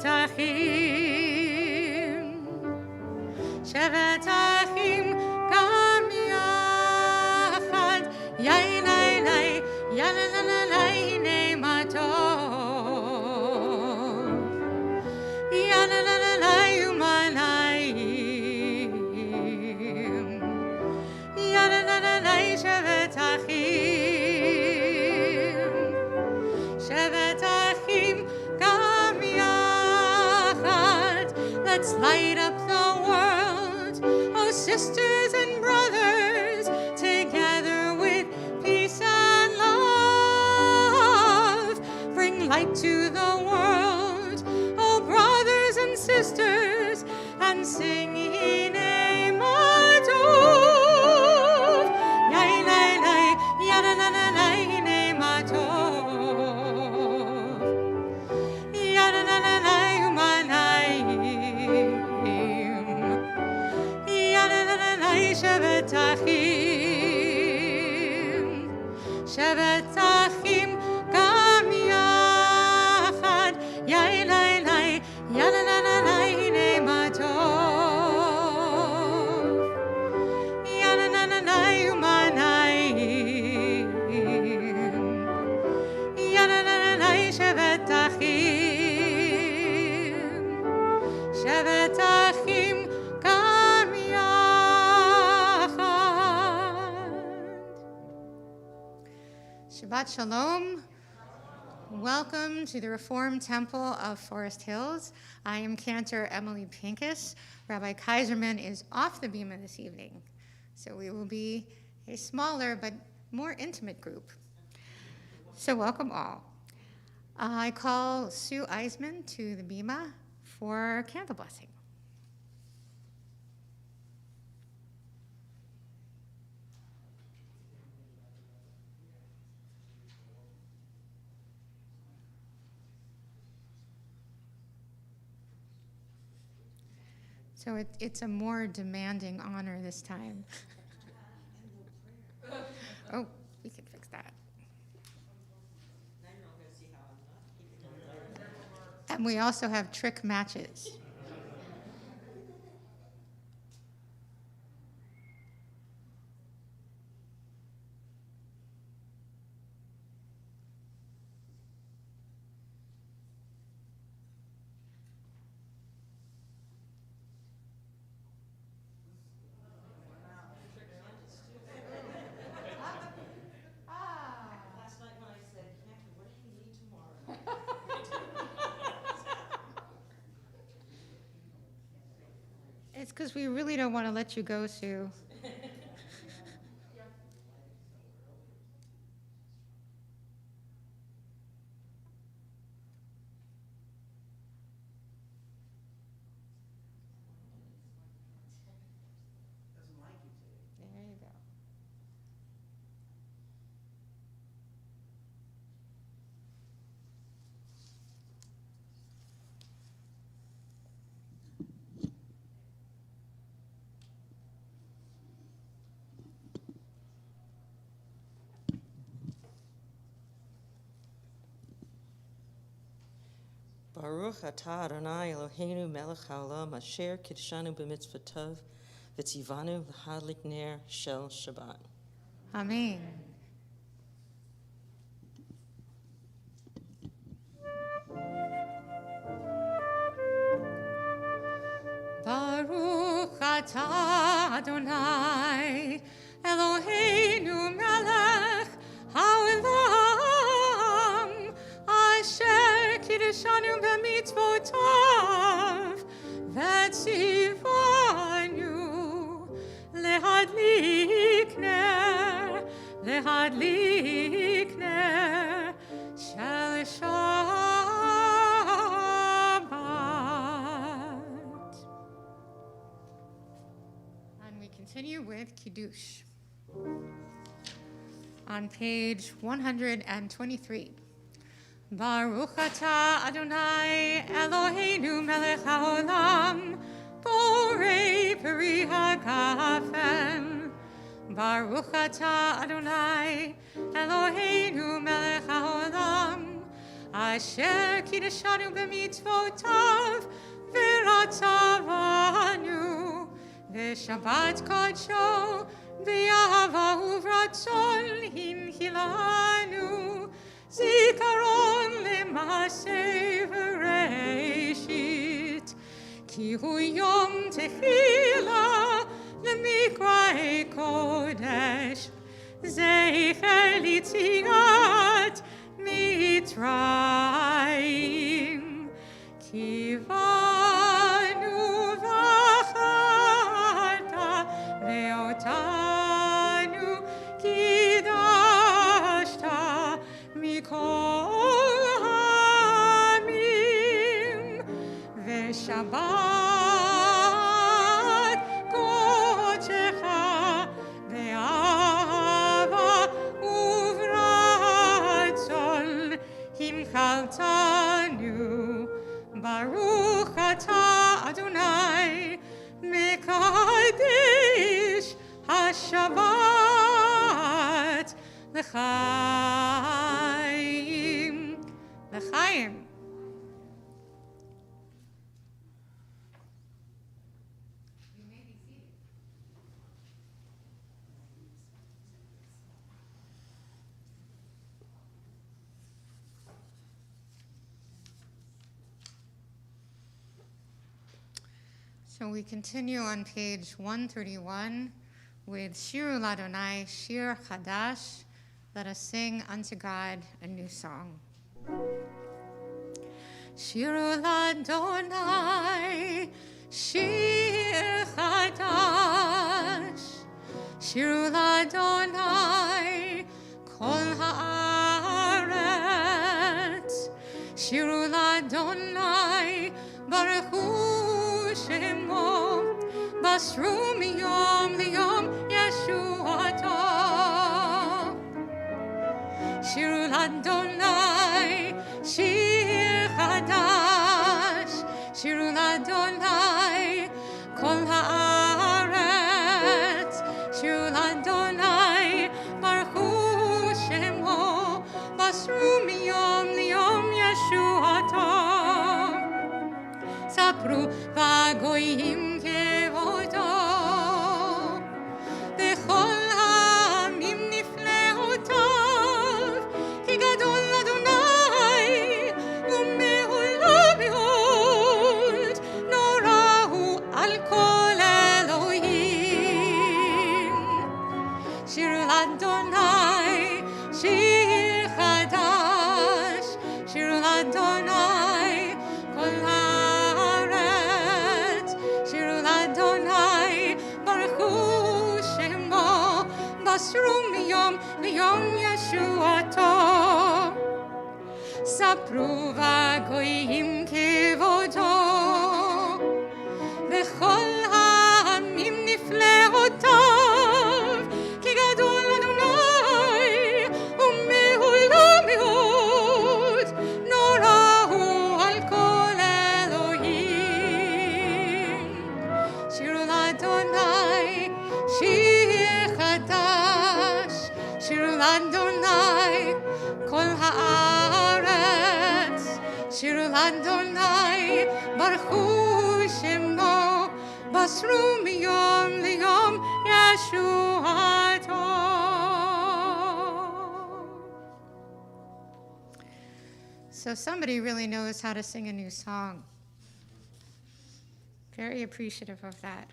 אחים, שבת אחים גם יחד, יאי לי לי, יאללה לה לה לה, הנה מה טוב, יאללה לה לה לה ומה נעים, יאללה לה לה לה, שבת אחים, שבת אחים גם יחד, let's light up the world, oh sisters and brothers, together with peace and love, bring light to the world, oh brothers and sisters, and sing Hinei Ma Tov, Yai Lai Lai, Yada La La Lai, Hinei Ma Tov, Yada La La Lai, Umanayim, Yada La La Lai, Shevet Achim, Shevet Achim, Gam Yachad, Yai Lai Lai, Yada La La Lai, Hinei Ma Tov, Yada La La Lai, Umanayim, Yada La La Lai, Shevet Achim, Shevet Achim, Gam Yachad. Shabbat Shalom. Welcome to the Reformed Temple of Forest Hills. I am Cantor Emily Pincus. Rabbi Kaiserman is off the bima this evening, so we will be a smaller but more intimate group. So welcome all. I call Sue Eisman to the bima for candle blessing. So it's a more demanding honor this time. Oh, we can fix that. And we also have trick matches. It's because we really don't want to let you go, Sue. There you go. Baruch atah Adonai Eloheinu melech haolam asher kidshanu b'mitzvotov v'tzivanu l'hadlik ner shel Shabbat. Amen. Baruch atah Adonai Eloheinu melech haolam asher kidshanu b'mitzvotav v'tzivanu lehadlik ner shel Shabbat. And we continue with Kiddush on page 123. Baruch atah Adonai Eloheinu melech haolam borei peri hagafen. Baruch atah Adonai Eloheinu melech haolam אשר קידשנו במצוותיו ורצבנו ושבת קודשו באהבה וברצון הנחילנו זיכרון למעשה בראשית כי הוא יום תחילה למקראי קודש זכר ליציאת מצרים כי באנו בחרת ואותנו קידשת מכל העמים ושבת קודשך באהבה וברצון הנחלתנו ברוך אתה אדוני מקדש השבת לחיים לחיים. So we continue on page 131 with Shiru Ladonai, Shir Chadash. Let us sing unto God a new song. Shiru Ladonai, Shir Chadash. Shiru Ladonai, Kol Haaretz. Shiru Ladonai, Baruch Hu Shemo, Basru miyom liyom Yeshuato. Shiru Ladonai, Shir Chadash. Shiru Ladonai, Kol Haaretz. Shiru Ladonai, Baruch Hu Shemo, Basru miyom liyom Yeshuato. Sapru v'goyim kevodo bechol ha'amim nifleotav ki gadol Adonai u'me'olam me'od norahu al kol Elohim. Shiru Ladonai, Shir Chadash. Shiru Ladonai, Kol Basru miyom liyom Yeshuato. Sapru v'goyim kevodo bechol ha'amim nifleotav ki gadol Adonai u'me'olam me'od norahu al kol Elohim. Shiru Ladonai, Shir Chadash. Shiru Ladonai, Kol Haaretz. Shiru Ladonai, Baruch Hu Shemo, Basru miyom liyom Yeshuato. So somebody really knows how to sing a new song. Very appreciative of that.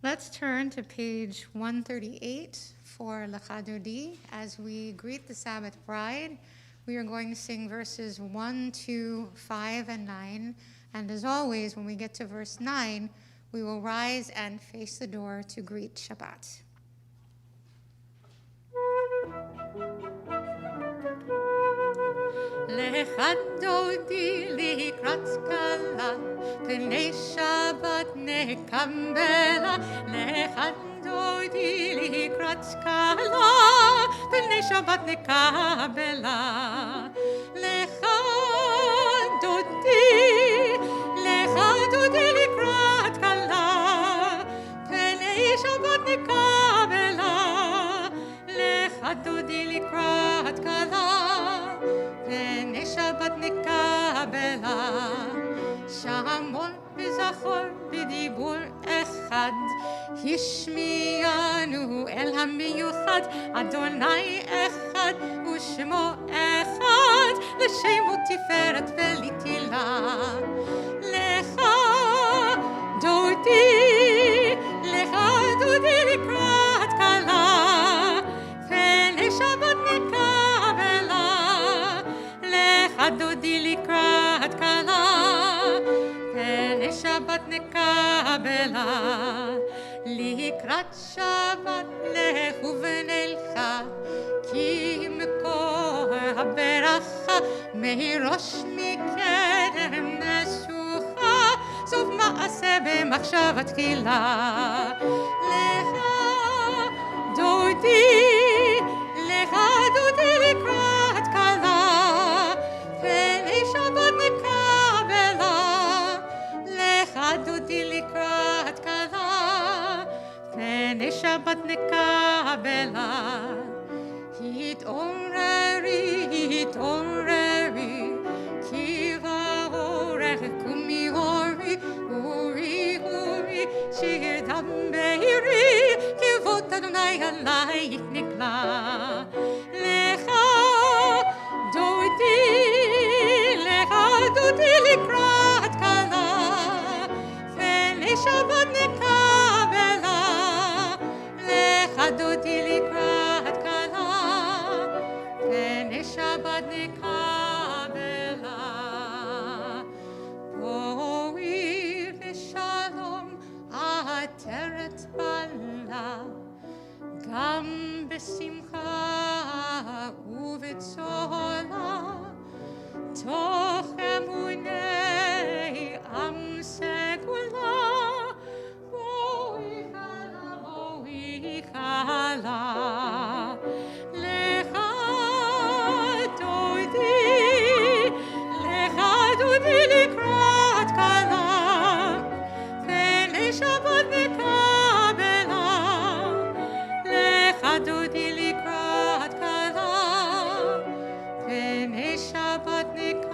Let's turn to page 138 for L'Chadodi. As we greet the Sabbath bride, we are going to sing verses 1, 2, 5, and 9. And as always, when we get to verse 9, we will rise and face the door to greet Shabbat. לחדודי לקראת קלה, פני שבת נקבלה. לחדודי לקראת קלה, פני שבת נקבלה. לחדודי לקראת קלה, פני שבת נקבלה. לחדודי לקראת קלה, פני שבת השמיענו אל המיוחד, אדוני אחד ושמו אחד, לשמו תפארת ולתהילה. לך דודי, לך דודי לקראת כלה, פני שבת נקבלה. לך דודי לקראת כלה, פני שבת נקבלה. לקראת שבת לכו ונלכה, כי מקור הברכה מראש מקדם נשוכה, סוף מעשה במחשבה תחילה. לך דודי, לך דודי לקראת כלה, פני שבת נקבלה. לך דודי לקראת כלה, פני שבת נקבלה. התעוררי, התעוררי, כי באורך קומי אורי, אורי, אורי, שיר דברי, כבוד אדוני עלייך נגלה. לך דודי, לך דודי לקראת כלה, פני שבת נקבלה. לך דודי לקראת כלה, פני שבת נקבלה. בואי בשלום עטרת בלה, גם בשמחה ובצהלה, תוך אמוני עם סגולה. בואי כלה, בואי כלה. לך דודי, לך דודי לקראת כלה, פני שבת נקבלה. לך דודי לקראת כלה, פני שבת נקבלה.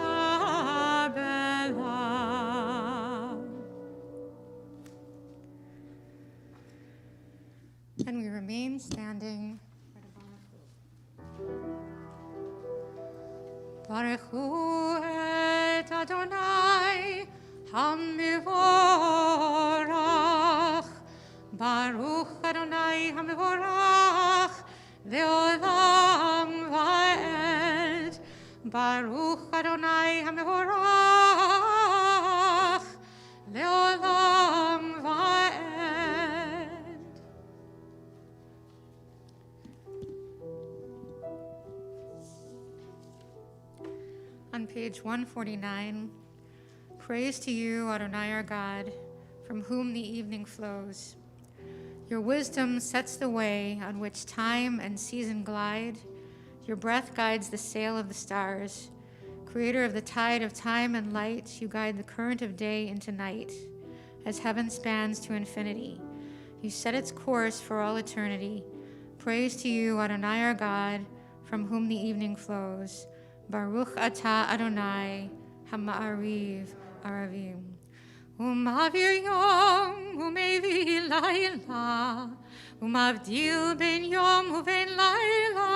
And we remain standing. Baruch hu et Adonai HaMevorach, Baruch Adonai HaMevorach le'olam va'ed, Baruch Adonai HaMevorach le'olam va'ed. On page 149, praise to you, Adonai our God, from whom the evening flows. Your wisdom sets the way on which time and season glide. Your breath guides the sail of the stars. Creator of the tide of time and light, you guide the current of day into night. As heaven spans to infinity, you set its course for all eternity. Praise to you, Adonai our God, from whom the evening flows. Baruch atah Adonai, Hama'ariv Aravim. Umavir yom, umevi layla, umavdil ben yom uven layla,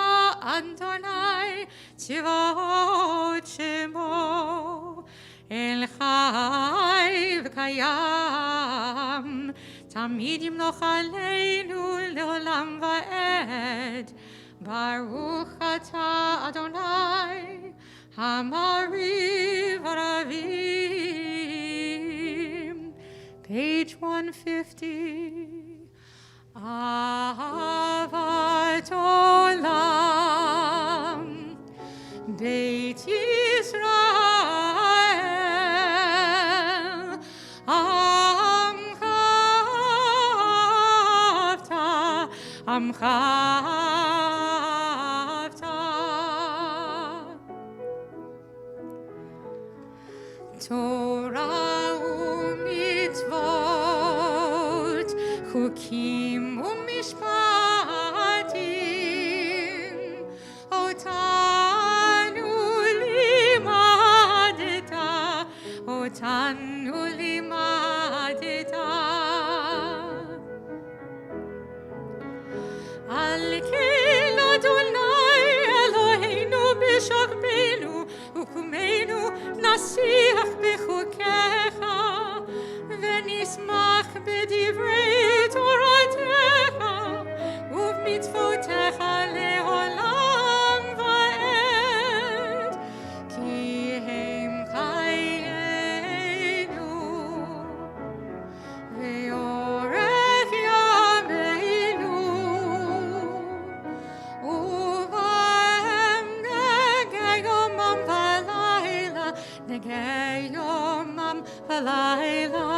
Adonai tzivot shemo, el chai v'kayam, tamid yimloch aleinu leolam va'ed. Baruch atah Adonai, Hamariv Aravim. Page 150. Ahavat Olam, Beit Yisrael, Amcha Torah u'mitzvot, chukim u'mishpatim, otanu limadeta, otanu limadeta. בדברי תורתך ובמצוותיך לעולם ועד, כי הם חיינו ואורך ימינו, ובהם נגע יומם ולילה, נגע יומם ולילה.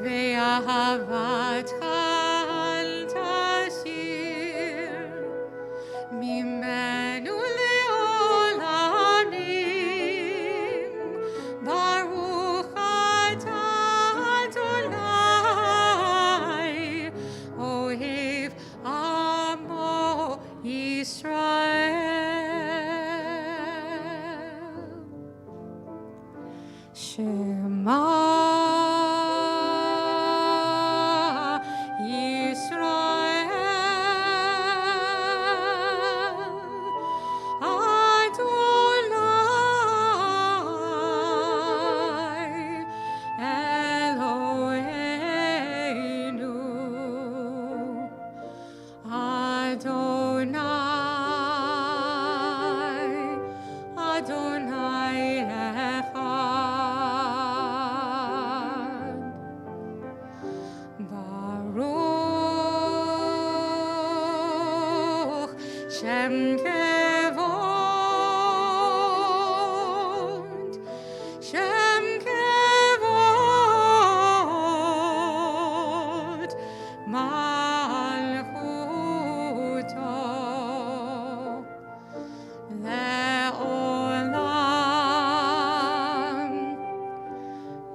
ואהבתך אל תסיר ממנו לעולמים. ברוך אתה אדוני, אוהב עמו ישראל. שמע Shem Kevod, Shem Kevod, Malchuto, Le'olam,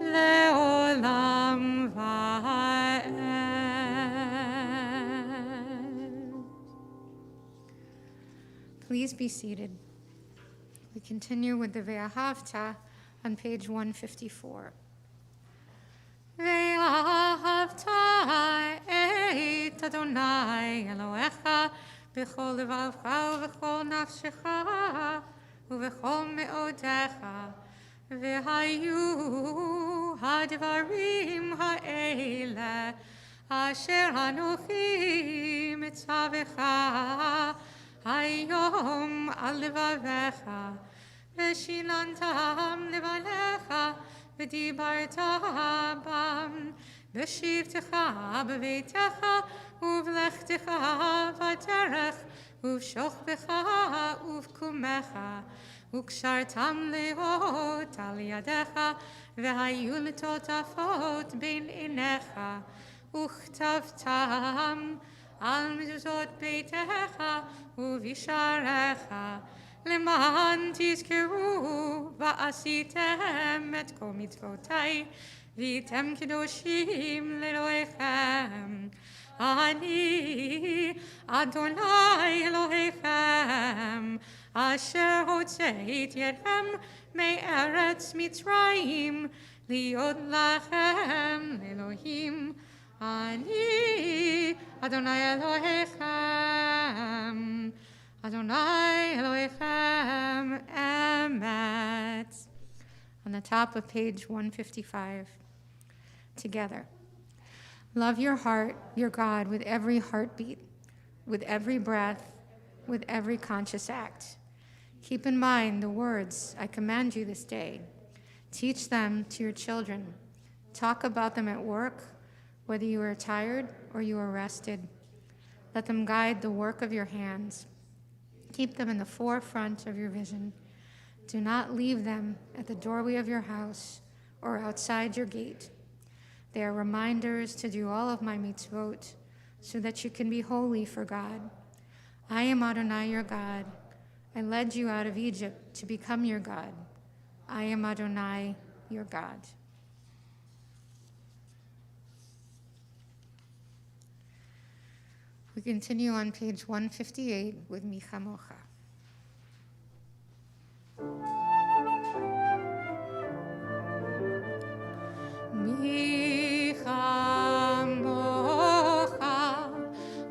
Le'olam va'ed. Please be seated. We continue with the Ve'ahavta on page 154. Ve'ahavta et Adonai Elohecha b'chol levavcha u'b'chol nafshecha u'b'chol me'odecha ve'hayu hadvarim ha'ele asher anochi mitzavecha Hayom al levavecha, v'shilantam levalecha, v'dibarta bam, v'shivtecha b'veitecha, uv'lechtecha v'derech, uv'shochbecha uv'kumecha, u'kshartam leot al yadecha, v'hayu letotafot bein inecha, u'chtavtam על מזוזות ביתך ובשעריך, למען תזכרו ועשיתם את כל מצוותיי, והייתם קדושים לאלוהיכם. אני אדוני אלוהיכם, אשר הוצאתי אתכם מארץ מצרים, להיות לכם לאלוהים. אני Adonai Elohechem, Adonai Elohechem, Emet. On the top of page 155, together. Love your heart, your God, with every heartbeat, with every breath, with every conscious act. Keep in mind the words I command you this day. Teach them to your children. Talk about them at work, whether you are tired or you are rested. Let them guide the work of your hands. Keep them in the forefront of your vision. Do not leave them at the doorway of your house or outside your gate. They are reminders to do all of my mitzvot so that you can be holy for God. I am Adonai your God. I led you out of Egypt to become your God. I am Adonai your God. We continue on page 158 with Micha Mocha. Micha Mocha,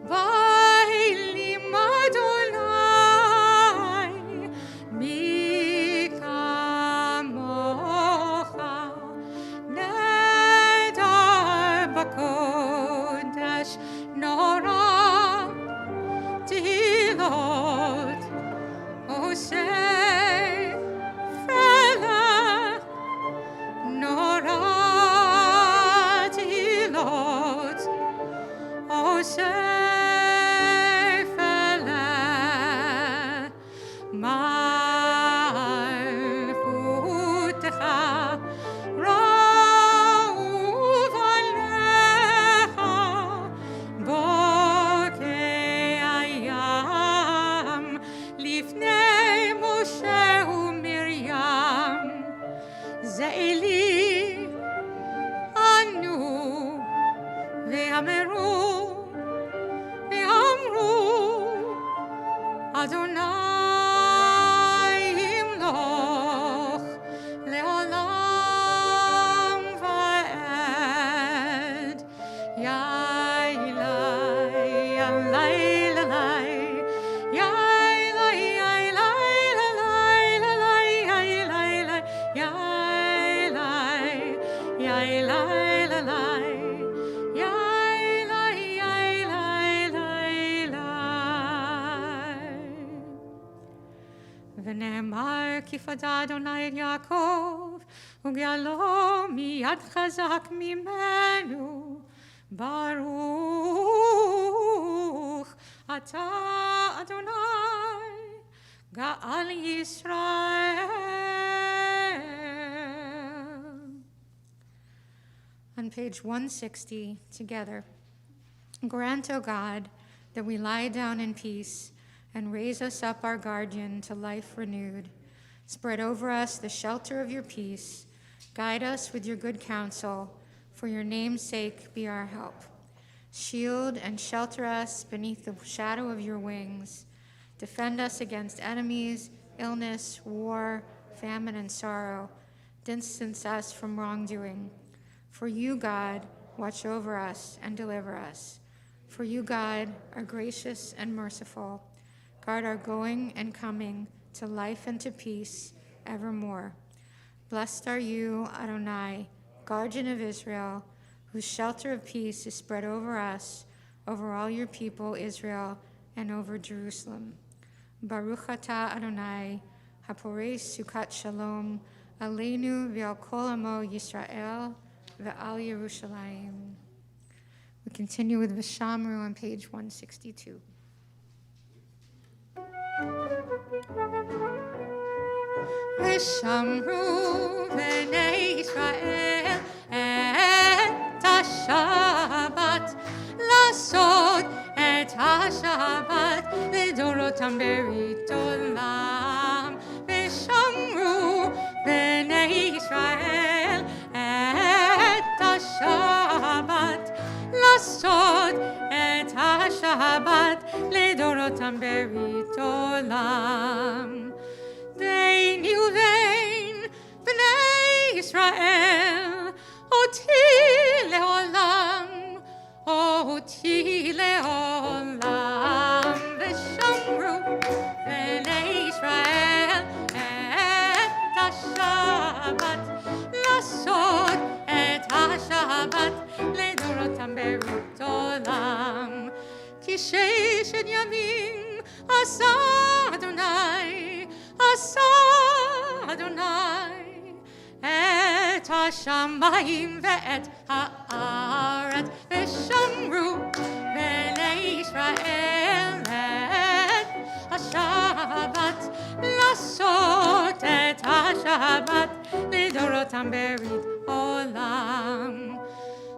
Bailim Adonai. Micha Mocha, Adonai yimloch leolam va'ed. Yailai, yailai, lalai. Yailai, yailai, lalai, lalai, yailai, yailai, yailai, lalai. Yailai, yailai, yailai. ונאמר כי פדה אדוני את יעקב וגאלו מיד חזק ממנו. ברוך אתה אדוני גאל ישראל. On page 160 together. Grant, O God, that we lie down in peace and raise us up our guardian to life renewed. Spread over us the shelter of your peace. Guide us with your good counsel. For your name's sake, be our help. Shield and shelter us beneath the shadow of your wings. Defend us against enemies, illness, war, famine, and sorrow. Distance us from wrongdoing. For you, God, watch over us and deliver us. For you, God, are gracious and merciful. Guard our going and coming to life and to peace evermore. Blessed are you, Adonai, guardian of Israel, whose shelter of peace is spread over us, over all your people, Israel, and over Jerusalem. Baruch atah Adonai, hapores sukat shalom, aleinu ve'al kol amo Yisrael, ve'al Yerushalayim. We continue with V'shamru on page 162. V'shamru b'nei Yisrael et ha-Shabbat, lasod et ha-Shabbat, lidorotam berit olam. V'shamru b'nei Yisrael et ha-Shabbat, lasod et ha-Shabbat, lidorotam berit olam. They knew vain, B'nai Yisrael, oti leolam, oti leolam. V'shamru B'nai Yisrael et ha-Shabbat, lasod et ha-Shabbat, לדורותם ברית עולם. כי ששת ימים עשה אדוני, עשה אדוני את השמיים ואת הארץ, ושמרו בני ישראל את השבת, לעשות את השבת לדורותם ברית עולם.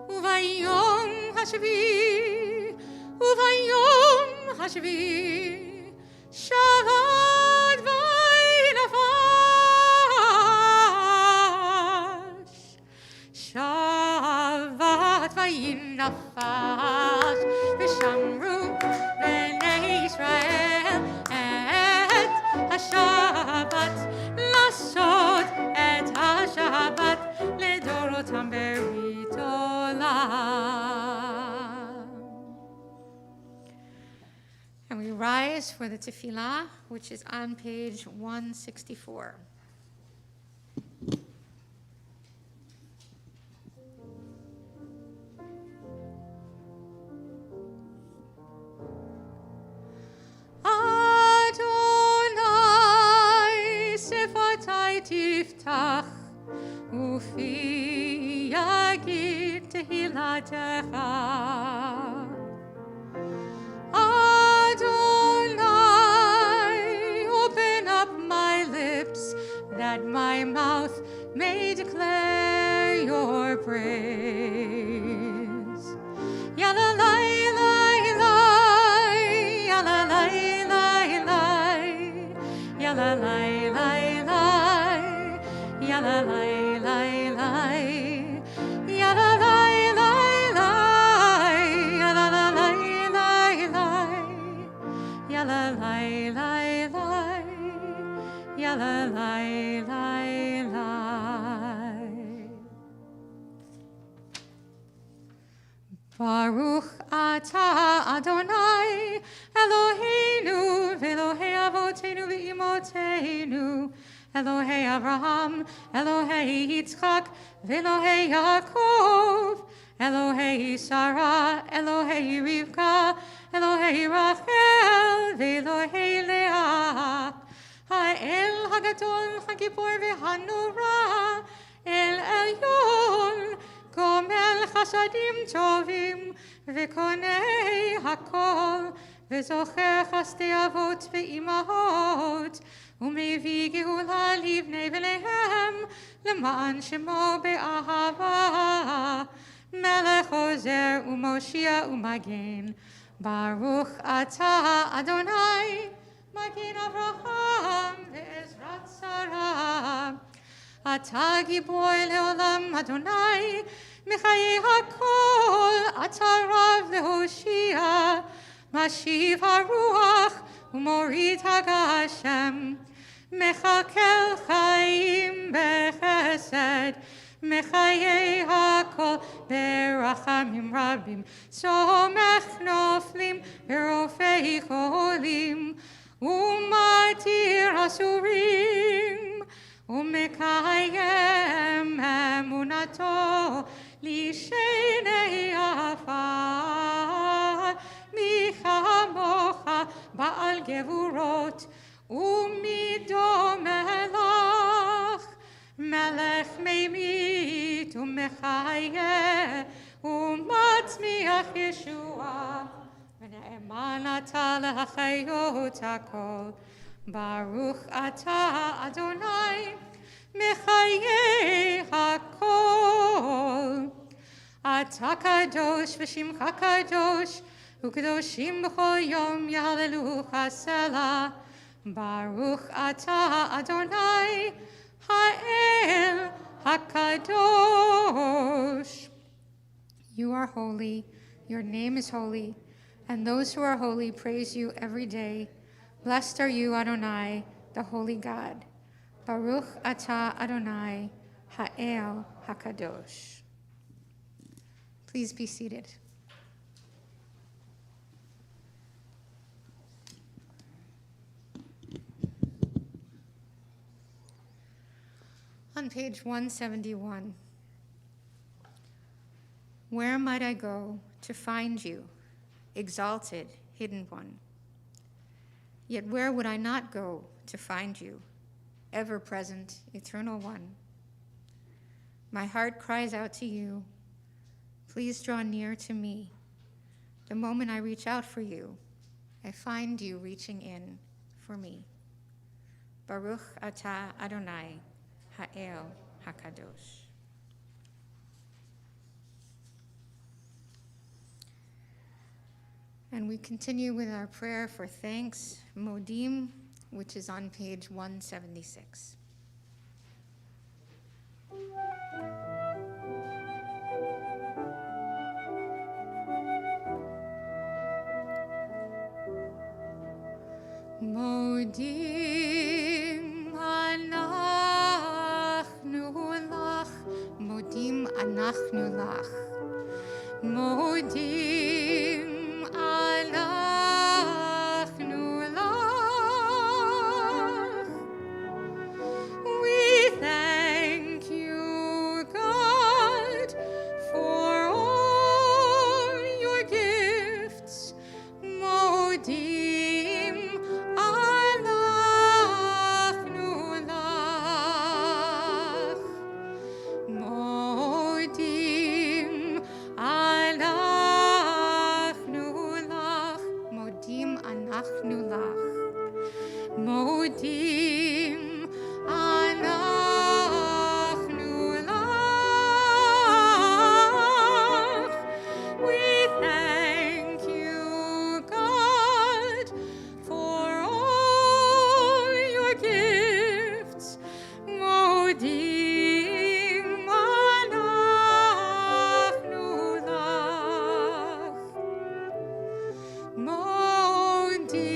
וביום השביעי, וביום השביעי שבת וינפש, שבת וינפש, ושמרו בני ישראל את השבת, לעשות את השבת לדורותם ברית עולם. And we rise for the tefillah, which is on page 164. Adonai sefatai tiftach, ufi yagid tehilatecha. Adonai, open up my lips, that my mouth may declare your praise. Yalalai, lai, lai, yalalai, lai, lai, yalalai, lai, lai, yalalai, lai, lai, yalalai, lai, lai, yalalai, lai, lai, yalalai, lai lai lai, ya la lai lai lai. Baruch atah Adonai Eloheinu v'Elohei avotenu v'imotenu Elohei Avraham, Elohei Yitzchak, v'Elohei Yaakov, Elohei Sarah, Elohei Rivka, Elohei Rachel, v'Elohei Leah, Ha'el Hagadol, Hagibor v'Hanura, El Elyon, Gomel Chasadim Tovim, v'Konei Hakol, v'Zocher Chasdei Avot v'Imahot, ומביא גאולה לבני ולהם, למען שמו באהבה. מלך עוזר ומושיע ומגן, ברוך אתה אדוני, מגן אברהם ועזרת שרה. אתה גיבור לעולם אדוני, מחיי הכל, אתה רב להושיע, משיב הרוח ומוריד הגשם, מחכל חיים בחסד, מחיי הכל ברחמים רבים, סומך נופלים ורופא חולים, ומתיר אסורים, ומקיים אמונתו לשני עפר. מי כמוך בעל גבורות ומי דומה לך, מלך ממית ומחיה ומצמיח ישועה, ונאמן אתה להחיות הכל. ברוך אתה אדוני מחיי הכל. אתה קדוש ושמך קדוש, וקדושים בכל יום יהללוך סלה. ברוך אתה אדוני האל הקדוש. You are holy, your name is holy, and those who are holy praise you every day. Blessed are you, Adonai, the holy God. Baruch atah Adonai ha'el hakadosh. Please be seated. On page 171, where might I go to find you, exalted, hidden one? Yet where would I not go to find you, ever-present, eternal one? My heart cries out to you, please draw near to me. The moment I reach out for you, I find you reaching in for me. Baruch atah Adonai ha'el hakadosh. And we continue with our prayer for thanks, Modim, which is on page 176. Modim anachnu lach, Modim anachnu lach, Modim anachnu lach. We thank you, God, for all your gifts, Modim anachnu lach, Modim anachnu lach, Modim anachnu lach, Modim anachnu lach. We thank you, God, for all your gifts, Modim anachnu lach, Modim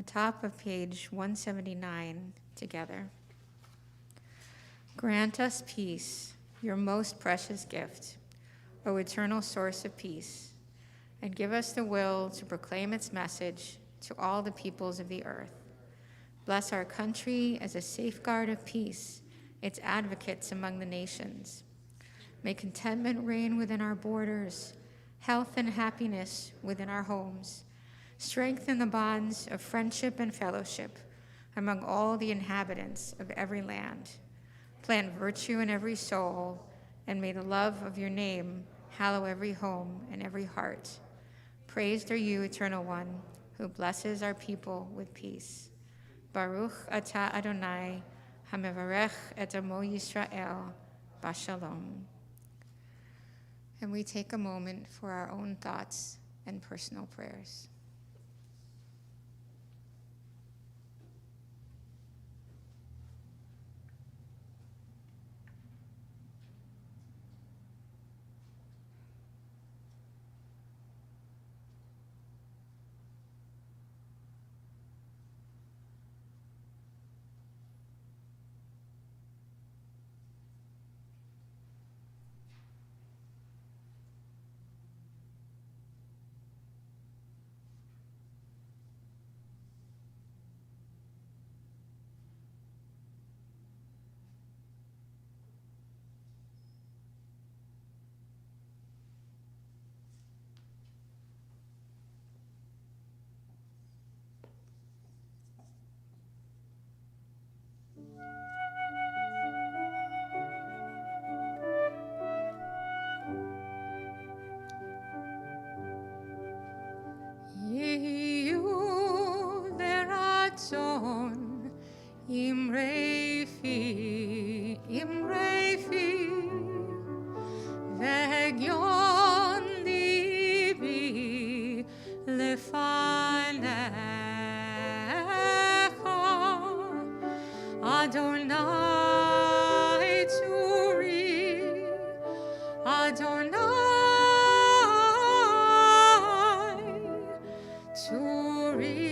top of page 179 together. Grant us peace, your most precious gift, O eternal source of peace, and give us the will to proclaim its message to all the peoples of the earth. Bless our country as a safeguard of peace, its advocates among the nations. May contentment reign within our borders, health and happiness within our homes. Strengthen the bonds of friendship and fellowship among all the inhabitants of every land. Plant virtue in every soul, and may the love of your name hallow every home and every heart. Praised are you, Eternal One, who blesses our people with peace. Baruch atah Adonai, hamevarech et amo Yisrael, bashalom. And we take a moment for our own thoughts and personal prayers. Imrefi, vegion libi lefanecha, Adonai turi, Adonai turi,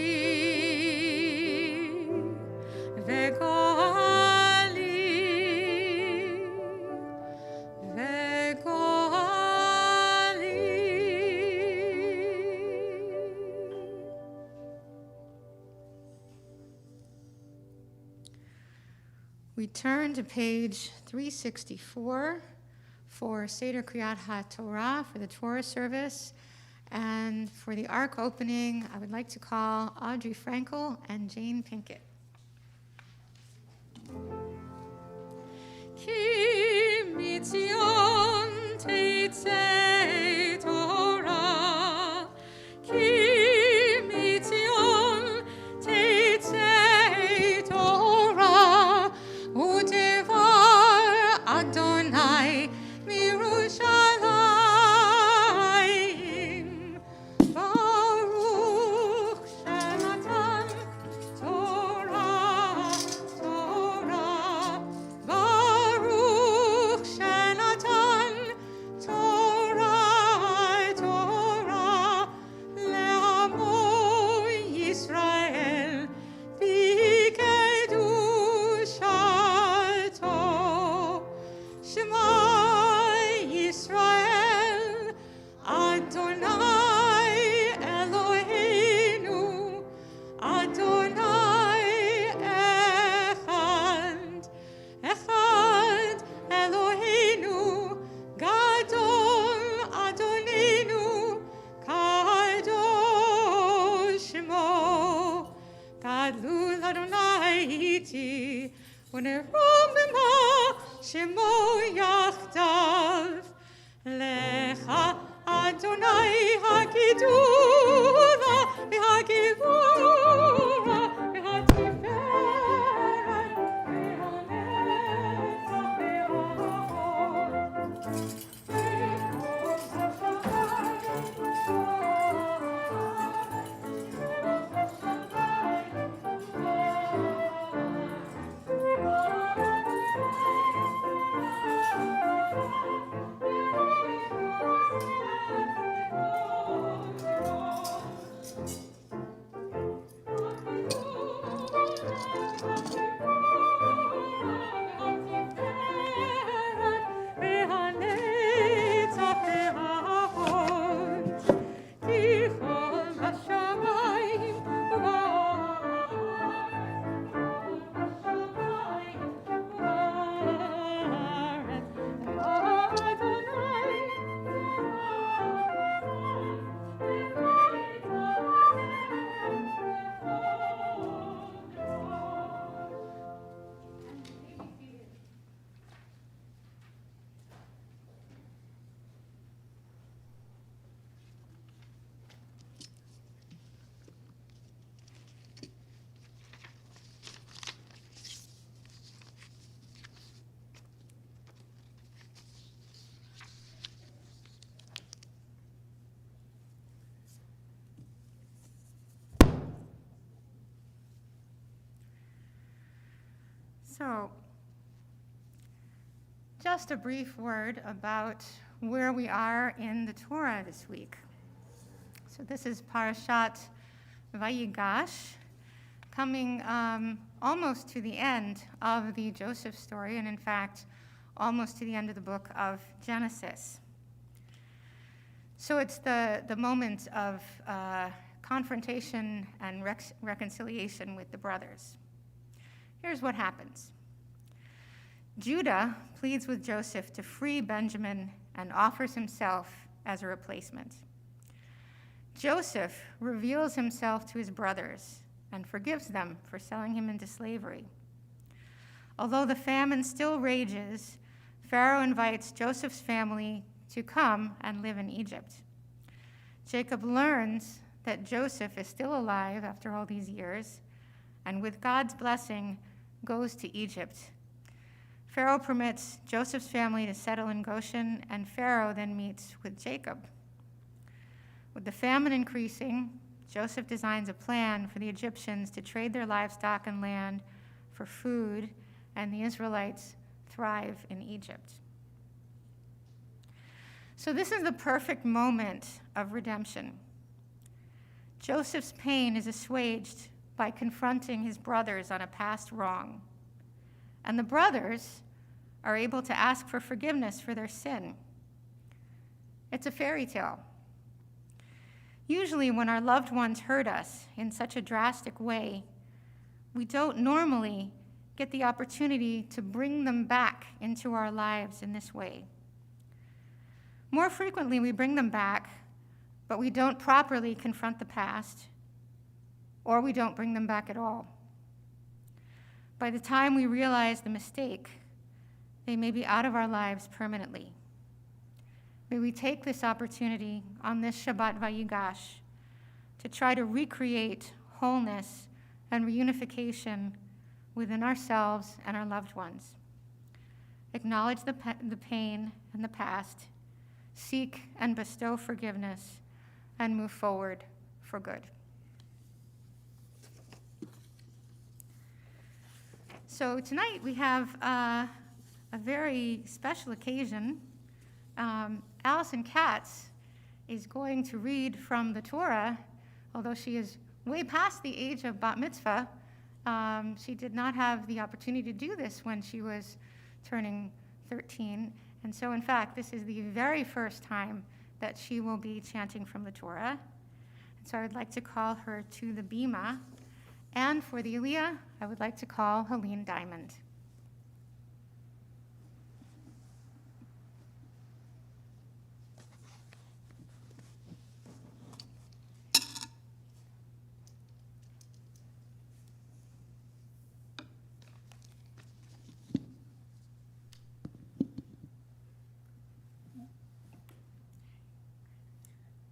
We turn to page 364 for Seder Kriyat HaTorah for the Torah service. And for the Ark opening, I would like to call Audrey Frankel and Jane Pinkett. Ki mitzion teitzei Torah, ki mitzion teitzei Torah, udevar Adonai mirushalayim, Baruch shenatan Torah, Torah, Baruch shenatan Torah, Torah, le'amo Yisrael, b'kedushato, Shema Yisrael, Adonai Eloheinu, Adonai Echad, Echad Eloheinu, Gadol Adonenu, Kadosh Shmo, Gadlul Adonai iti, uneromima Shemo yachdav, Lecha Adonai hagidula, hagivura, hatiferet, So, just a brief word about where we are in the Torah this week. So this is Parashat Vayigash, coming almost to the end of the Joseph story, and in fact, almost to the end of the book of Genesis. So it's the moment of confrontation and reconciliation with the brothers. Here's what happens. Judah pleads with Joseph to free Benjamin and offers himself as a replacement. Joseph reveals himself to his brothers and forgives them for selling him into slavery. Although the famine still rages, Pharaoh invites Joseph's family to come and live in Egypt. Jacob learns that Joseph is still alive after all these years, and with God's blessing, goes to Egypt. Pharaoh permits Joseph's family to settle in Goshen, and Pharaoh then meets with Jacob. With the famine increasing, Joseph designs a plan for the Egyptians to trade their livestock and land for food, and the Israelites thrive in Egypt. So this is the perfect moment of redemption. Joseph's pain is assuaged by confronting his brothers on a past wrong. And the brothers are able to ask for forgiveness for their sin. It's a fairy tale. Usually when our loved ones hurt us in such a drastic way, we don't normally get the opportunity to bring them back into our lives in this way. More frequently, we bring them back, but we don't properly confront the past, or we don't bring them back at all. By the time we realize the mistake, they may be out of our lives permanently. May we take this opportunity on this Shabbat Vayigash to try to recreate wholeness and reunification within ourselves and our loved ones. Acknowledge the pain and the past, seek and bestow forgiveness, and move forward for good. So tonight we have a very special occasion. Allison Katz is going to read from the Torah, although she is way past the age of bat mitzvah. She did not have the opportunity to do this when she was turning 13. And so, in fact, this is the very first time that she will be chanting from the Torah. And so I would like to call her to the bima. And for the Aliyah, I would like to call Helene Diamond.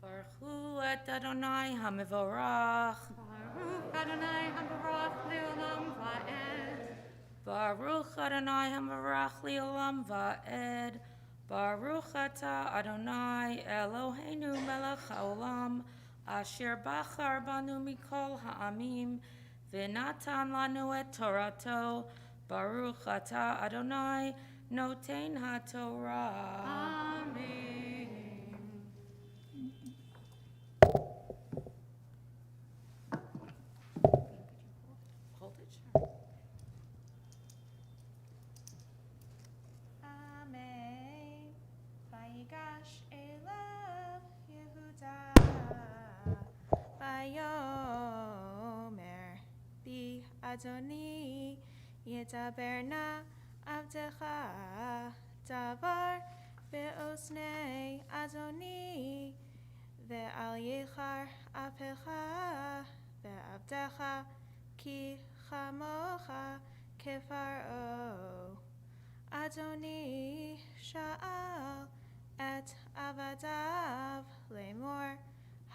Baruch et Adonai HaMevorach. Baruch Adonai HaMevorach le'olam va'ed. Baruch Adonai HaMevorach le'olam va'ed. Baruch atah Adonai Eloheinu melech haolam asher bachar banu mikol ha'amim v'natan lanu et Torato. Baruch atah Adonai noten ha'Torah. Amen. Hold it, sure. Adoni, Yedaber na Avdecha, Davar Be'osnei Adoni, Ve'al Yechar Apecha, Ve'avdecha, Ki Chamocha Kefaro. Adoni Sha'al et Avadav Lemor,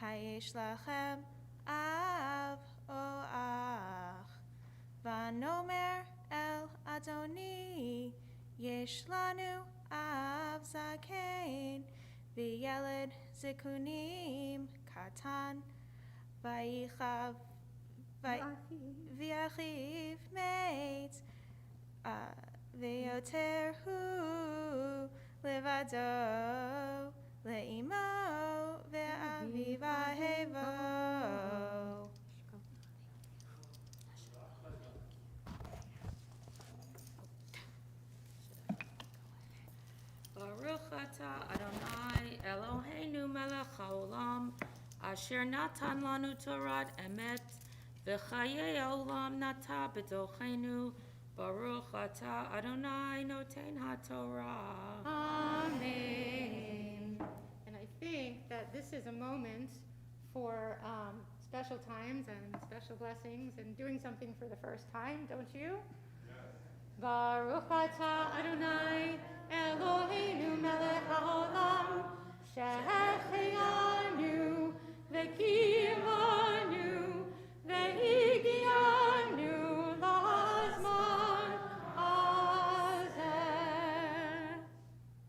Hayesh Lachem Av O Ach. Vanomer El Adoni, Yesh Lanu Av Zakein, V'yeled Zikunim Katan, V'yichav V'yachiv Meit, V'yoter Hu Levado Le'imo Ve'aviva Hevo. Baruch atah Adonai Eloheinu melech haolam, asher natan lanu Torat emet, v'chayei olam nata b'tochenu. Baruch atah Adonai noten haTorah. Amen. And I think that this is a moment for special times and special blessings and doing something for the first time, don't you? Baruch atah Adonai Eloheinu melech haolam, שהחיינו וקיימנו והגיענו לזמן הזה.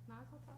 Mazel tov.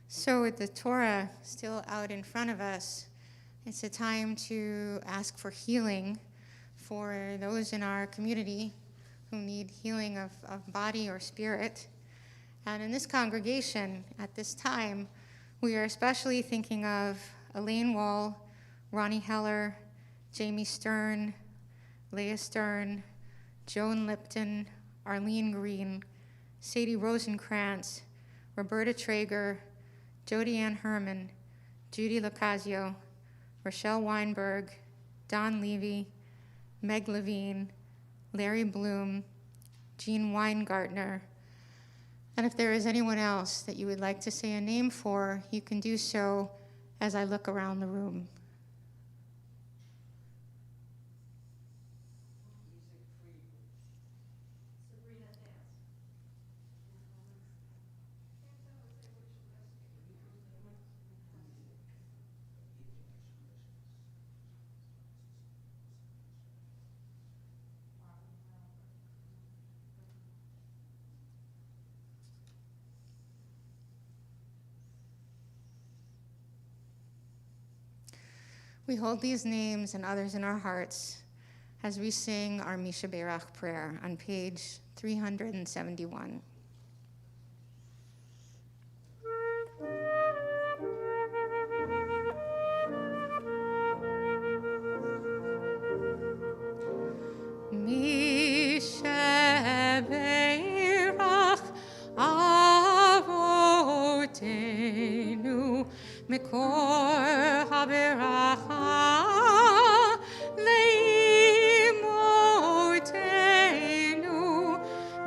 So with the Torah still out in front of us, it's a time to ask for healing for those in our community who need healing of body or spirit. And in this congregation, at this time, we are especially thinking of Elaine Wall, Ronnie Heller, Jamie Stern, Leah Stern, Joan Lipton, Arlene Green, Sadie Rosenkrantz, Roberta Traeger, Jody Ann Herman, Judy Locasio, Rochelle Weinberg, Don Levy, Meg Levine, Larry Bloom, Jean Weingartner. And if there is anyone else that you would like to say a name for, you can do so as I look around the room. We hold these names and others in our hearts as we sing our Misha Berach prayer on page 371. Misha Berach Avotenu Mekor HaBeracha Leimotenu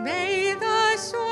May the soil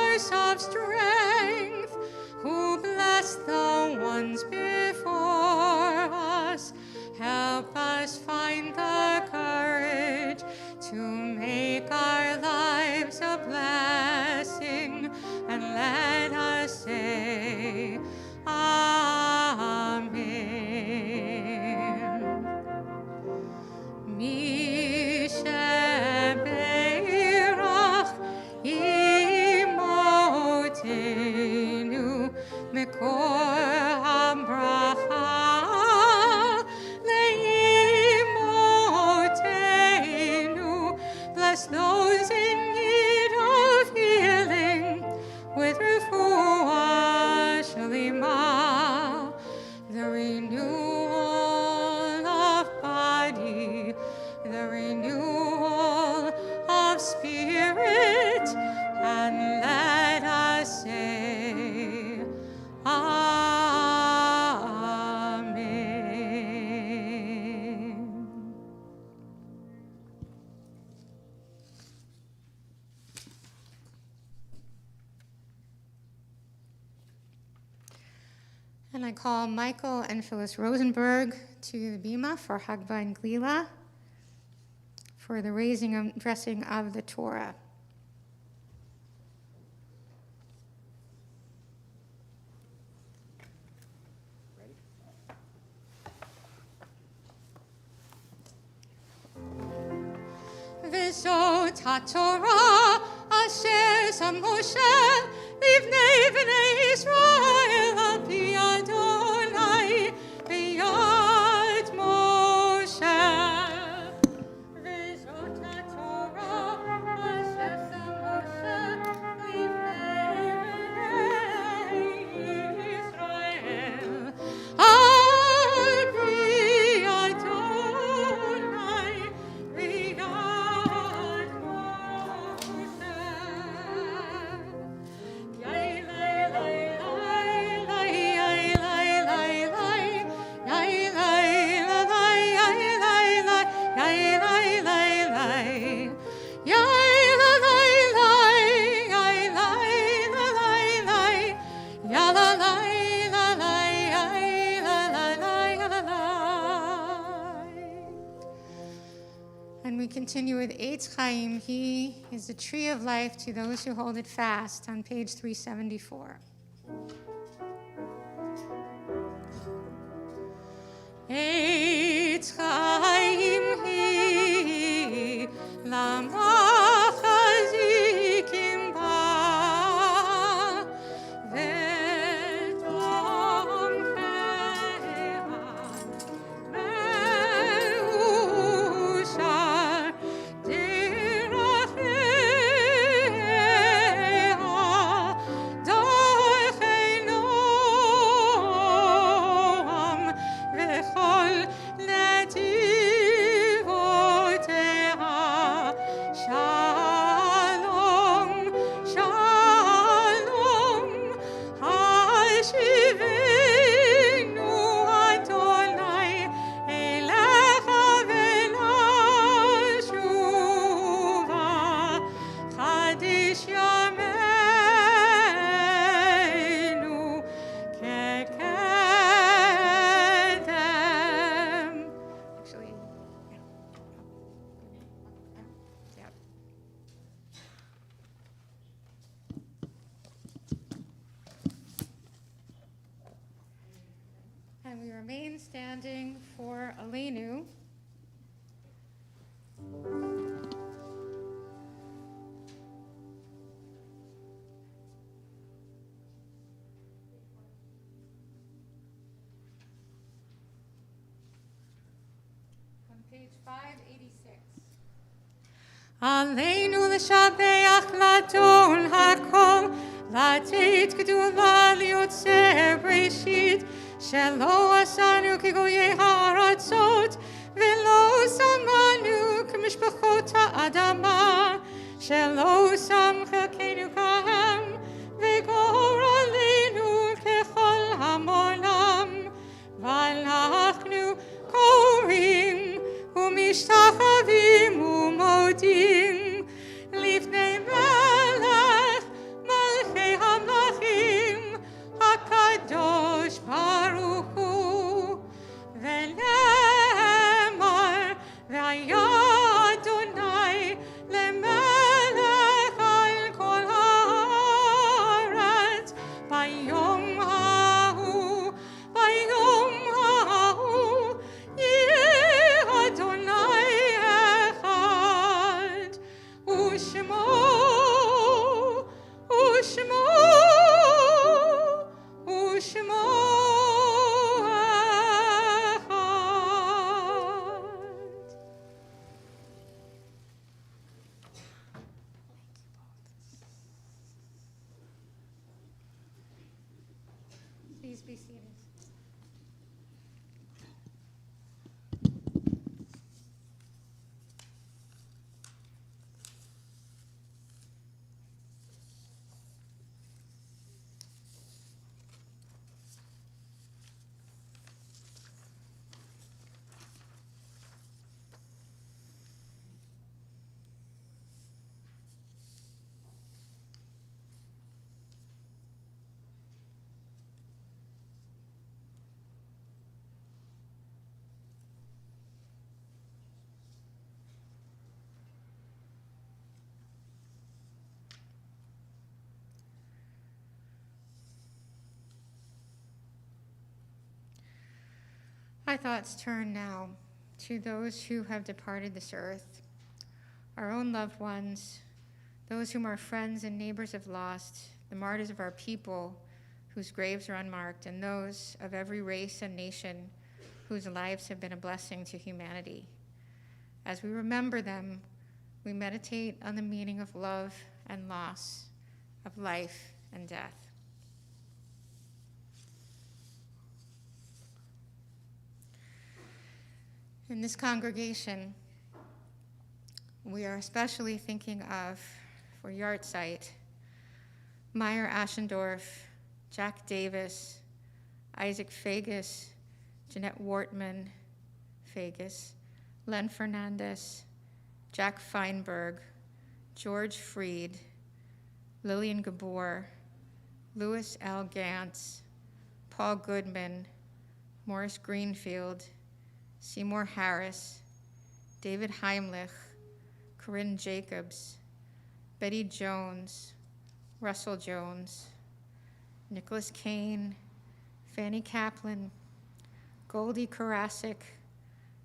I call Michael and Phyllis Rosenberg to the bima for Hagba and Glila for the raising and dressing of the Torah. V'zot haTorah asher sam Moshe livnei bnei Yisrael al pi Adonai b'yad Moshe. V'zot haTorah asher sam Moshe livnei bnei Yisrael al pi Adonai b'yad Moshe. Yay, lay, lay, lay, lay, lay, lay, lay, yay, lay, lay, yay, lay, lay, yay, lay, lay, lay, yay, lay, lay, yay, lay, lay, lay, ya la lay, la lay, yay, la la lay, la la lay. And we continue with Eitz Chaim. He is the tree of life to those who hold it fast on page 374. Eitz Chaim he lamachazikim ba v'tomcheha meushar diracheha dorchei noam v'chol netivoteha shalom shalom hashivenu Adonai elecha v'nashuva chadish yameinu kekedem. Actually, yeah. And we remain standing for Aleinu. On page 586. Aleinu l'shabeach ladon hakol, לתת גדולה ליוצר בראשית, שלא עשנו כגויי הארצות, ולא שמנו כמשפחות האדמה, שלא שם חלקנו כהם, וגורלנו ככל המונם, ואנחנו קוראים ומשתחווים ומודים לפני מלך מלכי המלכים הקדוש ברוך הוא, ונאמר והיה אדוני למלך על כל הארץ ביום ההוא, ביום ההוא יהיה אדוני אחד, ושמו אחד. Please be seated. Our thoughts turn now to those who have departed this earth, our own loved ones, those whom our friends and neighbors have lost, the martyrs of our people whose graves are unmarked, and those of every race and nation whose lives have been a blessing to humanity. As we remember them, we meditate on the meaning of love and loss, of life and death. In this congregation, we are especially thinking of, for Yahrzeit, Meyer Aschendorf, Jack Davis, Isaac Fagus, Jeanette Wortman Fagus, Len Fernandez, Jack Feinberg, George Freed, Lillian Gabor, Louis L. Gantz, Paul Goodman, Morris Greenfield, Seymour Harris, David Heimlich, Corinne Jacobs, Betty Jones, Russell Jones, Nicholas Kane, Fanny Kaplan, Goldie Karasik,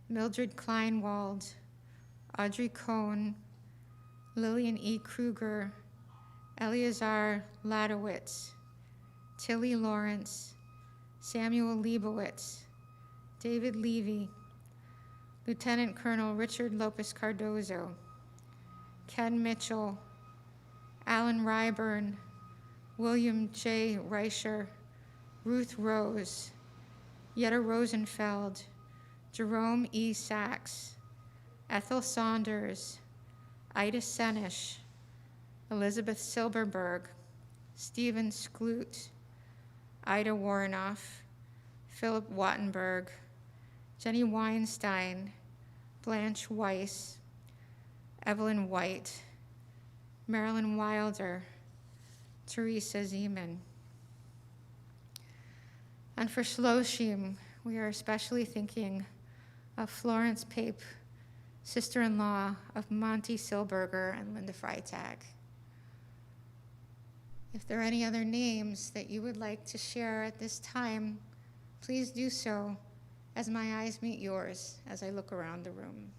Mildred Kleinwald, Audrey Cohn, Lillian E. Kruger, Eleazar Ladowitz, Tilly Lawrence, Samuel Leibowitz, David Levy, Lieutenant Colonel Richard Lopez Cardozo, Ken Mitchell, Alan Ryburn, William J. Reicher, Ruth Rose, Jetta Rosenfeld, Jerome E. Sachs, Ethel Saunders, Ida Senish, Elizabeth Silberberg, Stephen Skloot, Ida Warnoff, Philip Wattenberg, Jenny Weinstein, Blanche Weiss, Evelyn White, Marilyn Wilder, Teresa Zeman. And for Shloshim, we are especially thinking of Florence Pape, sister-in-law of Monty Silberger and Linda Freitag. If there are any other names that you would like to share at this time, please do so as my eyes meet yours as I look around the room.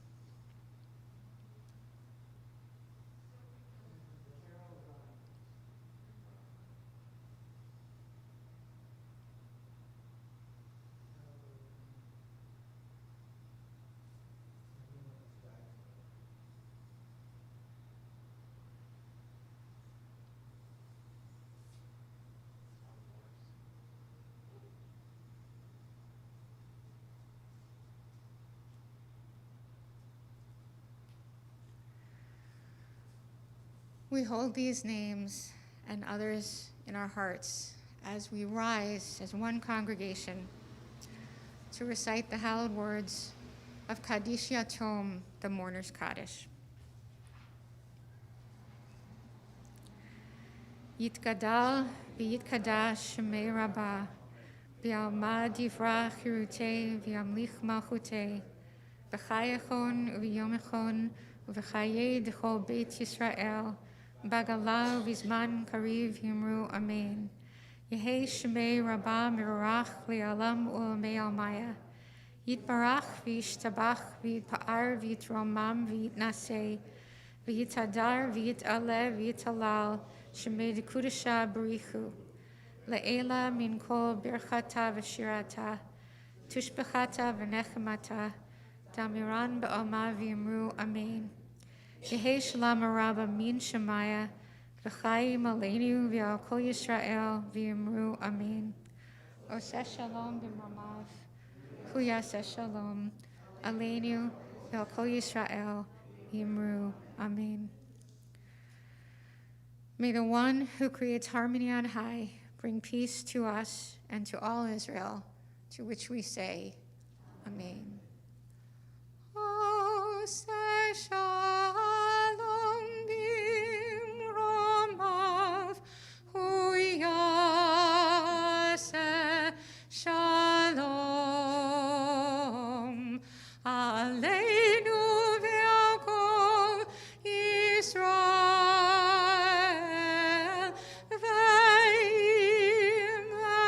We hold these names and others in our hearts as we rise as one congregation to recite the hallowed words of Kaddish Yatom, the mourner's Kaddish. Yitgadal v'yitkadash shemei Rabbah, v'alma divra chirutei v'yamlich malchutei, v'chayachon v'yomechon v'chayei d'chol beit Yisrael, Bagala v'zman kariv yimru amen. Yehei shemei Rabbah mirach li'alam u'lamei almaya. Yitbarach v'yishtabach v'yitpa'ar v'yitromam v'yitnaseh v'yitadar v'yitaleh v'yitalal shemei d'kudasha barichu. Le'ela min kol birchata v'shirata tushbechata v'nechemata damiran ba'alma v'yimru amen. Yehei Shalom Rabba min Shemaya, v'chayim aleinu v'al kol Yisrael v'yimru amen. Oseh Shalom b'mamav, hu yaseh Shalom aleinu v'al kol Yisrael v'yimru amen. May the one who creates harmony on high bring peace to us and to all Israel, to which we say, amen. Oseh Shalom b'mamav, hu yaseh Shalom aleinu v'al kol Yisrael v'yimru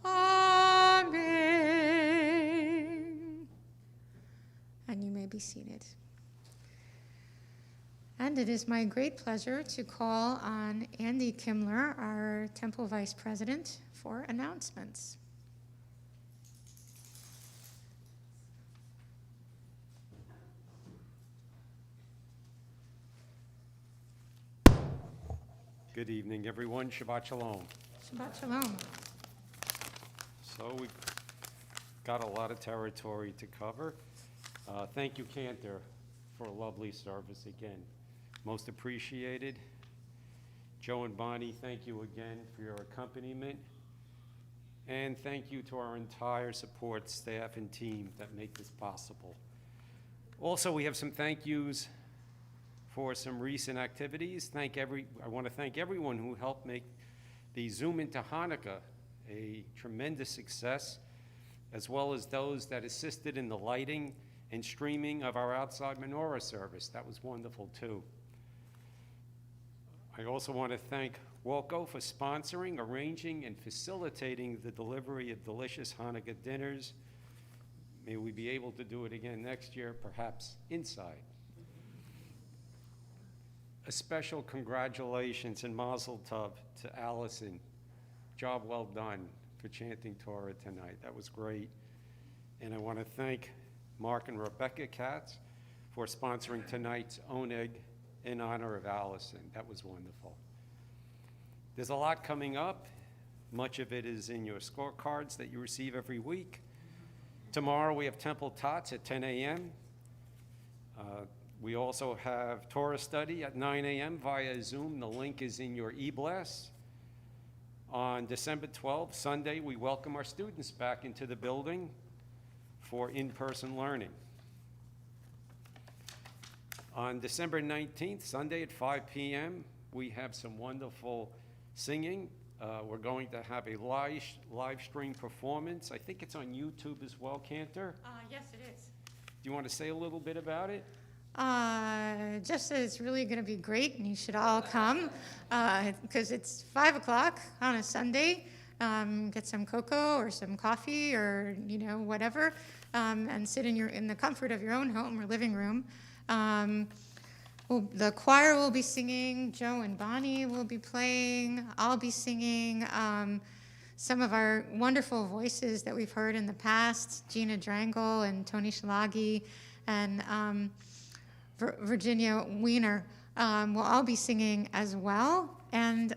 amen. be seated. And it is my great pleasure to call on Andy Kimler, our Temple Vice President, for announcements. Good evening, everyone. Shabbat Shalom. Shabbat Shalom. So we've got a lot of territory to cover. Thank you, Cantor, for a lovely service again. Most appreciated. Joe and Bonnie, thank you again for your accompaniment. And thank you to our entire support staff and team that make this possible. Also, we have some thank yous for some recent activities. I want to thank everyone who helped make the Zoom into Hanukkah a tremendous success, as well as those that assisted in the lighting and streaming of our outside menorah service. That was wonderful too. I also want to thank Walco for sponsoring, arranging, and facilitating the delivery of delicious Hanukkah dinners. May we be able to do it again next year, perhaps inside. A special congratulations and mazel tov to Allison. Job well done for chanting Torah tonight. That was great. And I want to thank Mark and Rebecca Katz for sponsoring tonight's Oneg in honor of Allison. That was wonderful. There's a lot coming up. Much of it is in your scorecards that you receive every week. Tomorrow we have Temple Tots at 10 a.m. We also have Torah study at 9 a.m. via Zoom. The link is in your e-blast. On December 12th, Sunday, we welcome our students back into the building for in-person learning. On December 19th, Sunday at 5 p.m., we have some wonderful singing. We're going to have a live stream performance. I think it's on YouTube as well, Cantor? Yes, it is. Do you want to say a little bit about it? Just that it's really going to be great, and you should all come because it's 5 o'clock on a Sunday. Get some cocoa or some coffee or whatever, and sit in the comfort of your own home or living room. The choir will be singing. Joe and Bonnie will be playing. I'll be singing. Some of our wonderful voices that we've heard in the past, Gina Drangle and Tony Shalagi and Virginia Weiner, will all be singing as well. And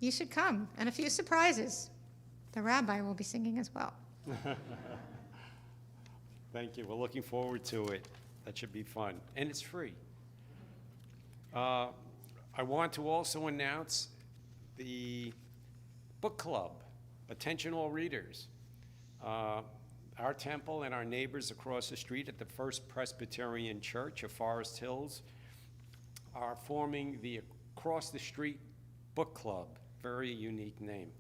you should come. And a few surprises. The rabbi will be singing as well. Thank you. We're looking forward to it. That should be fun. And it's free. I want to also announce the book club. Attention all readers. Our temple and our neighbors across the street at the First Presbyterian Church of Forest Hills are forming the Across the Street Book Club. Very unique name.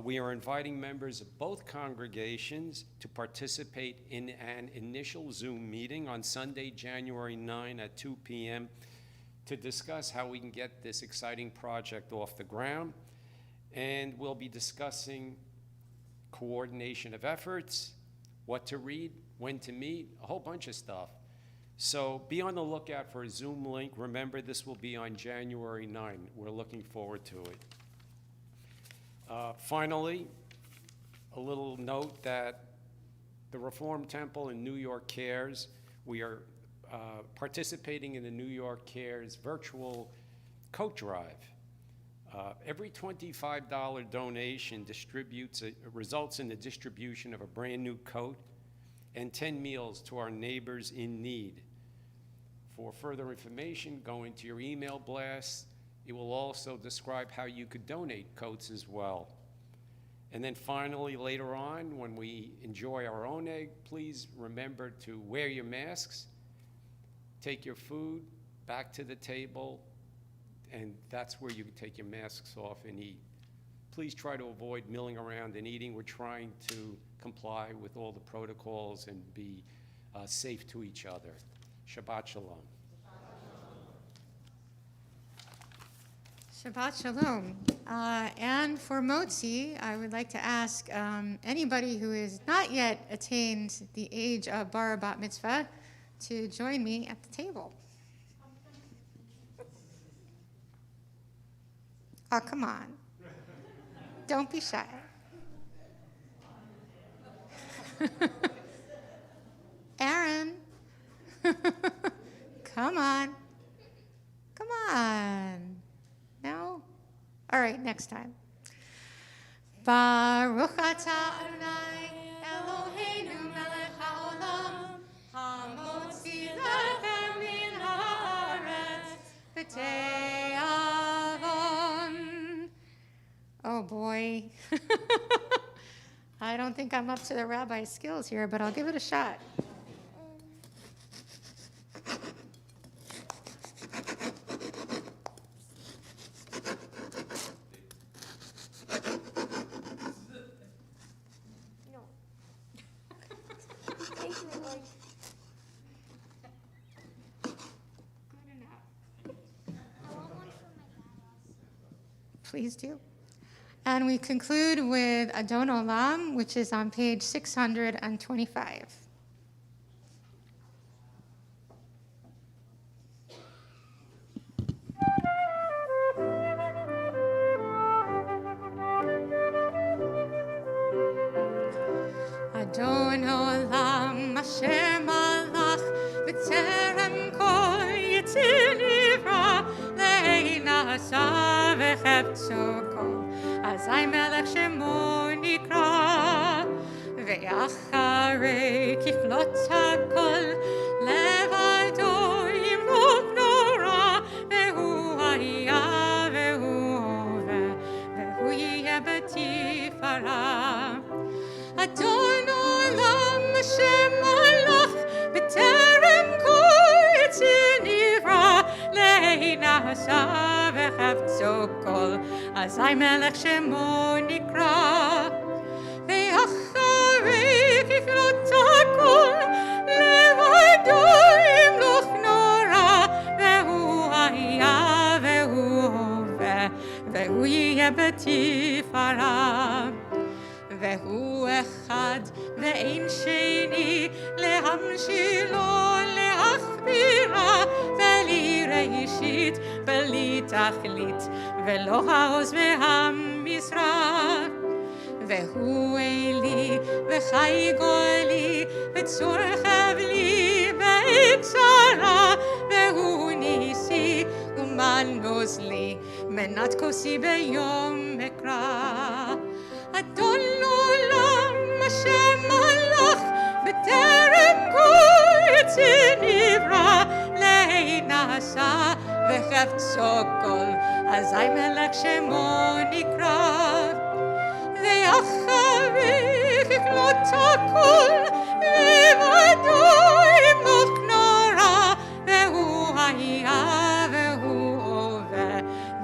We are inviting members of both congregations to participate in an initial Zoom meeting on Sunday, January 9 at 2 p.m. to discuss how we can get this exciting project off the ground. And we'll be discussing coordination of efforts, what to read, when to meet, a whole bunch of stuff. So be on the lookout for a Zoom link. Remember, this will be on January 9. We're looking forward to it. Finally, a little note that the Reformed Temple in New York Cares, we are participating in the New York Cares virtual coat drive. Every $25 donation results in the distribution of a brand new coat and 10 meals to our neighbors in need. For further information, go into your email blast. It will also describe how you could donate coats as well. And then finally, later on, when we enjoy our own egg, please remember to wear your masks, take your food back to the table, and that's where you can take your masks off and eat. Please try to avoid milling around and eating. We're trying to comply with all the protocols and be safe to each other. Shabbat Shalom. Shabbat Shalom. And for Motzi, I would like to ask anybody who has not yet attained the age of Bar Bat Mitzvah to join me at the table. Oh, come on. Don't be shy. Aaron. Come on. Come on. No? All right, next time. Baruch atah Adonai Eloheinu melech haolam hamotzi lechem min haaretz b'tei avon. Oh boy. I don't think I'm up to the rabbi's skills here, but I'll give it a shot. Please do. And we conclude with Adon Olam, which is on page 625. Adon Olam, Asher Malach, B'terem Kol Yitzir Nivra, Le'inasa V'cheptzo Kol. אזי מלך שמו נקרא, ואחרי ככלות הכל, לבדו ימלוך נורא, והוא היה והוא הווה, והוא יהיה בתפארה. אדון עולם השם מלך, בטרם כל יציר נברא, להינשא וחפצו כל. אזי מלך שמו נקרא, ואחרי ככלות הכל, לבדו ימלוך נורא, והוא היה והוא הווה, והוא יהיה בתפארה. והוא אחד ואין שני, להמשילו, להכבירה, בלי ראשית, בלי תכלית, ולא העוז והמשרה. והוא אלי וחי גואלי, וצור חבלי בעת צרה, והוא ניסי ומנוס לי, מנת כוסי ביום אקרא. אדון עולם השם מלך, בטרם כל יציר נברא, להינשא וחפצו כל. אזי מלך שמו נקרא, ואחרי ככלות הכל, לבדו ימלוך נורא, והוא היה והוא הווה,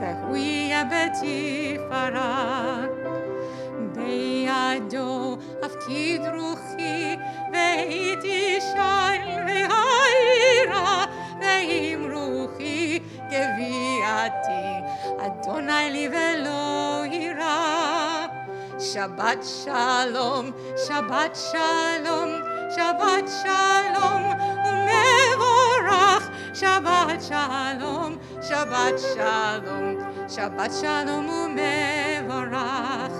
והוא יהיה בתפארה. בידו הפקיד רוחי, והייתי שן והעירה, ועם רוחי גביעתי, אדוני לי ולא יירא. שבת שלום, שבת שלום, שבת שלום ומבורך, שבת שלום, שבת שלום, שבת שלום ומבורך.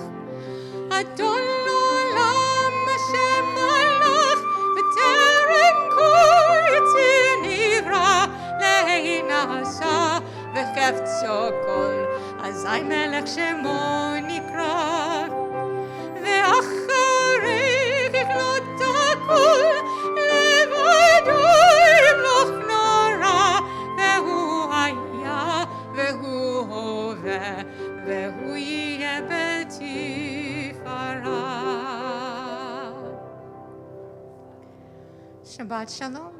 אדון עולם השם מלך, בטרם כל יציר נברא, להינשא וחפצו כל. אזי מלך שמו נקרא, ואחרי ככלות הכל, לבדו ימלוך נורא, והוא היה והוא הווה, והוא יהיה בתפארה. שבת שלום.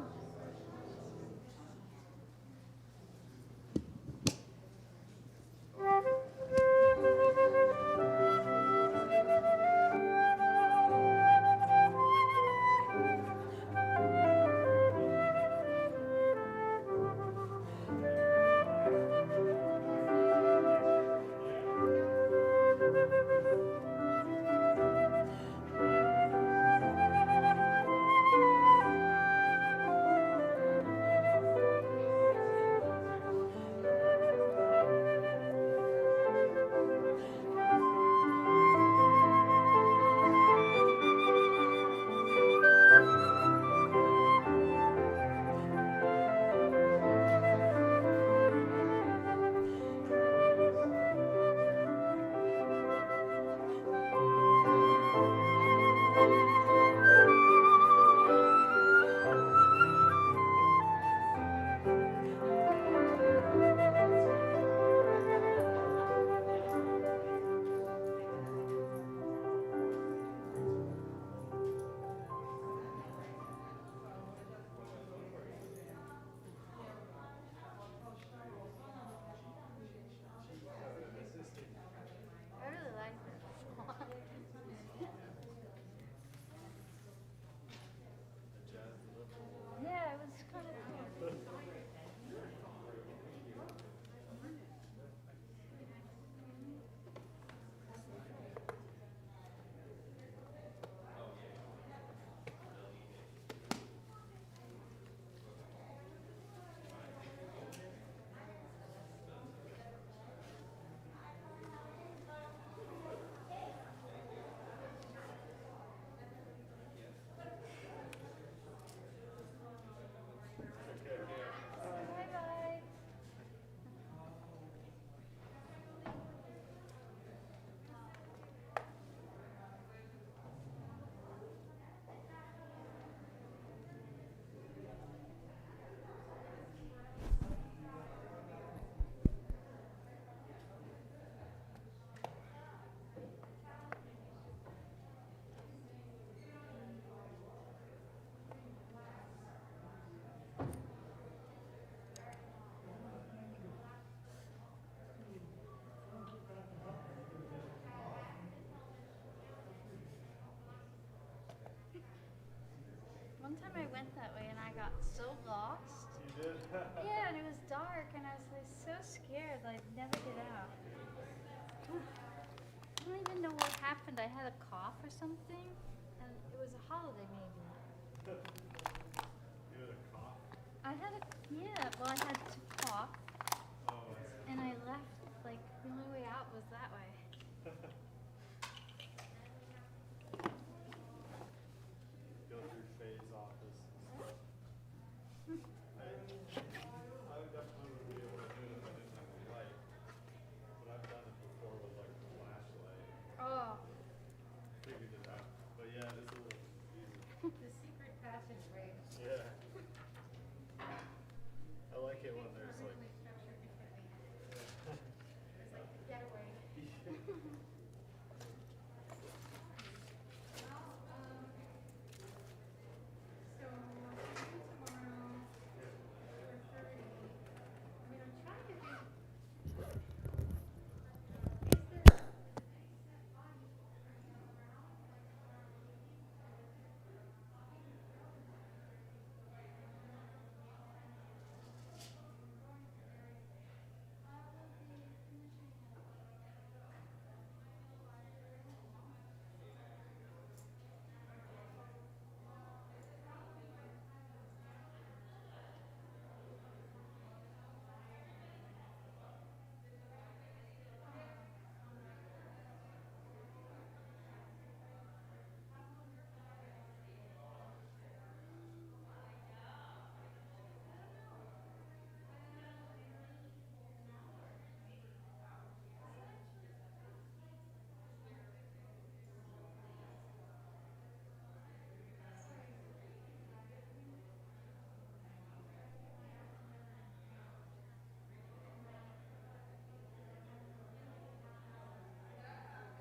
One time I went that way and I got so lost. You did? Yeah, and it was dark and I was like so scared, like never get out. I don't even know what happened. I had a cough or something, and it was a holiday maybe. You had a cough? I had a well, I had to cough, Oh, I see. and I left. Like the only way out was that way. Go through Faye's office and stuff.